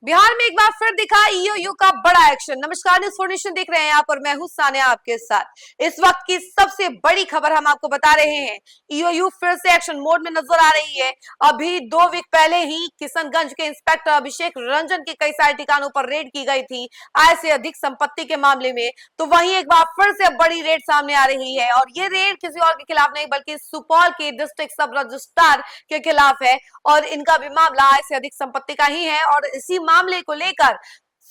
बिहार में एक बार फिर दिखा ईओयू का बड़ा एक्शन। नमस्कार, न्यूज़ 4 नेशन देख रहे हैं आप और मैं हूं सानिया आपके साथ। इस वक्त की सबसे बड़ी खबर हम आपको बता रहे हैं। ईओयू फिर से एक्शन मोड में नजर आ रही है। अभी 2 वीक पहले ही किशनगंज के इंस्पेक्टर अभिषेक रंजन के कई सारे ठिकानों पर रेड की गई थी आय से अधिक संपत्ति के मामले में। तो वहीं एक बार फिर से बड़ी रेड सामने आ रही है और ये रेड किसी और के खिलाफ नहीं बल्कि सुपौल के डिस्ट्रिक्ट सब रजिस्ट्रार के खिलाफ है और इनका भी मामला आय से अधिक संपत्ति का ही है। और इसी मामले को लेकर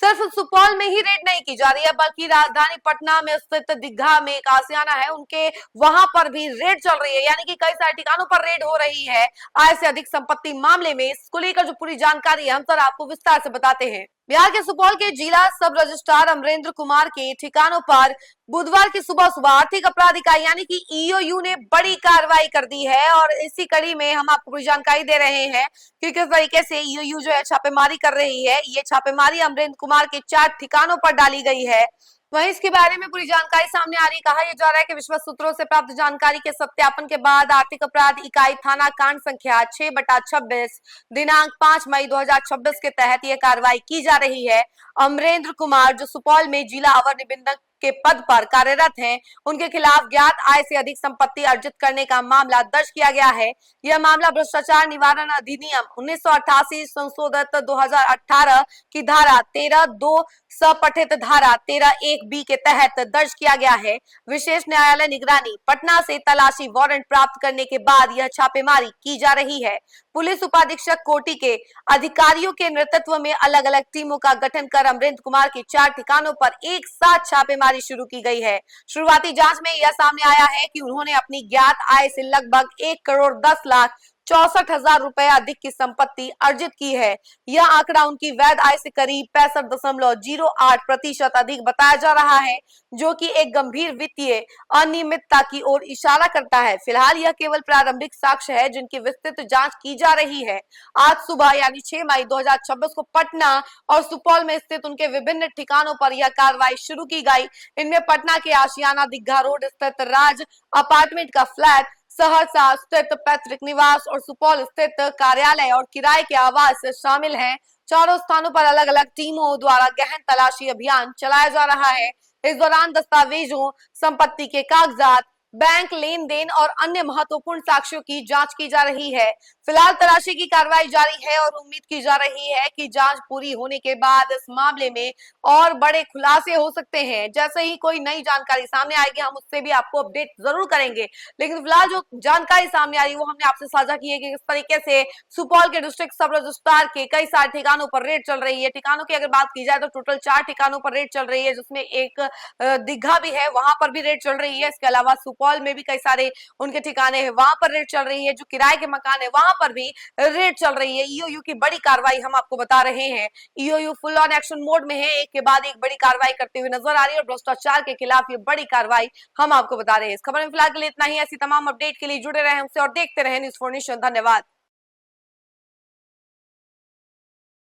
सिर्फ सुपौल में ही रेड नहीं की जा रही है बल्कि राजधानी पटना में स्थित दीघा में एक आशियाना है, उनके वहां पर भी रेड चल रही है। यानी कि कई सारे ठिकानों पर रेड हो रही है आय से अधिक संपत्ति मामले में। इसको लेकर जो पूरी जानकारी है हम सर आपको विस्तार से बताते हैं। बिहार के सुपौल के जिला सब रजिस्ट्रार अमरेंद्र कुमार के ठिकानों पर बुधवार की सुबह सुबह आर्थिक अपराध इकाई यानी कि ईओयू ने बड़ी कार्रवाई कर दी है और इसी कड़ी में हम आपको पूरी जानकारी दे रहे हैं कि किस तरीके से ईओयू जो है छापेमारी कर रही है। ये छापेमारी अमरेंद्र कुमार के 4 ठिकानों पर डाली गई है। वहीं इसके बारे में पूरी जानकारी सामने आ रही। कहा यह जा रहा है कि विश्वस्त सूत्रों से प्राप्त जानकारी के सत्यापन के बाद आर्थिक अपराध इकाई थाना कांड संख्या 6/26 दिनांक 5 मई 2026 के तहत यह कार्रवाई की जा रही है। अमरेंद्र कुमार जो सुपौल में जिला अवर निबंधक के पद पर कार्यरत हैं, उनके खिलाफ ज्ञात आय से अधिक संपत्ति अर्जित करने का मामला दर्ज किया गया है। यह मामला भ्रष्टाचार निवारण अधिनियम 1988 संशोधित 2018 की धारा 13(2) सपठित धारा 13(1)(b) के तहत दर्ज किया गया है। विशेष न्यायालय निगरानी पटना से तलाशी वारंट प्राप्त करने के बाद यह छापेमारी की जा रही है। पुलिस उपाधीक्षक कोटि के अधिकारियों के नेतृत्व में अलग अलग टीमों का गठन कर अमरेंद्र कुमार के 4 ठिकानों पर एक साथ छापेमारी शुरू की गई है। शुरुआती जांच में यह सामने आया है कि उन्होंने अपनी ज्ञात आय से लगभग 1,10,64,000 रुपए अधिक की संपत्ति अर्जित की है। यह आंकड़ा उनकी वैध आय से करीब 65.08% अधिक बताया जा रहा है, जो कि एक गंभीर वित्तीय अनियमितता की ओर इशारा करता है। फिलहाल यह केवल प्रारंभिक साक्ष्य है जिनकी विस्तृत जांच की जा रही है। आज सुबह यानी 6 मई 2026 को पटना और सुपौल में स्थित उनके विभिन्न ठिकानों पर यह कार्रवाई शुरू की गई। इनमें पटना के आशियाना दीघा रोड स्थित राज अपार्टमेंट का फ्लैट, सहरसा स्थित पैतृक निवास और सुपौल स्थित कार्यालय और किराए के आवास शामिल हैं। चारों स्थानों पर अलग अलग टीमों द्वारा गहन तलाशी अभियान चलाया जा रहा है। इस दौरान दस्तावेजों, संपत्ति के कागजात, बैंक लेन देन और अन्य महत्वपूर्ण साक्ष्यों की जांच की जा रही है। फिलहाल तलाशी की कार्रवाई जारी है और उम्मीद की जा रही है कि जांच पूरी होने के बाद इस मामले में और बड़े खुलासे हो सकते हैं। जैसे ही कोई नई जानकारी सामने आएगी हम उससे भी आपको अपडेट जरूर करेंगे। लेकिन फिलहाल जो जानकारी सामने आ रही है वो हमने आपसे साझा की है कि किस तरीके से सुपौल के डिस्ट्रिक्ट सब रजिस्ट्रार के कई सारे ठिकानों पर रेड चल रही है। ठिकानों की अगर बात की जाए तो टोटल 4 ठिकानों पर रेड चल रही है, जिसमें एक दीघा भी है, वहां पर भी रेड चल रही है। इसके अलावा सुपौल में भी कई सारे उनके ठिकाने हैं, वहां पर रेड चल रही है। जो किराए के मकान है वहां पर भी रेड चल रही है। ईओयू की बड़ी कार्रवाई हम आपको बता रहे हैं। EOU full on action mode में है, एक के बाद एक बड़ी कार्रवाई करते हुए नजर आ रही है और भ्रष्टाचार के खिलाफ ये बड़ी कार्रवाई हम आपको बता रहे हैं। इस खबर में फिलहाल के लिए इतना ही। ऐसी तमाम अपडेट के लिए जुड़े रहे हमसे और देखते रहे न्यूज़ 4 नेशन। धन्यवाद।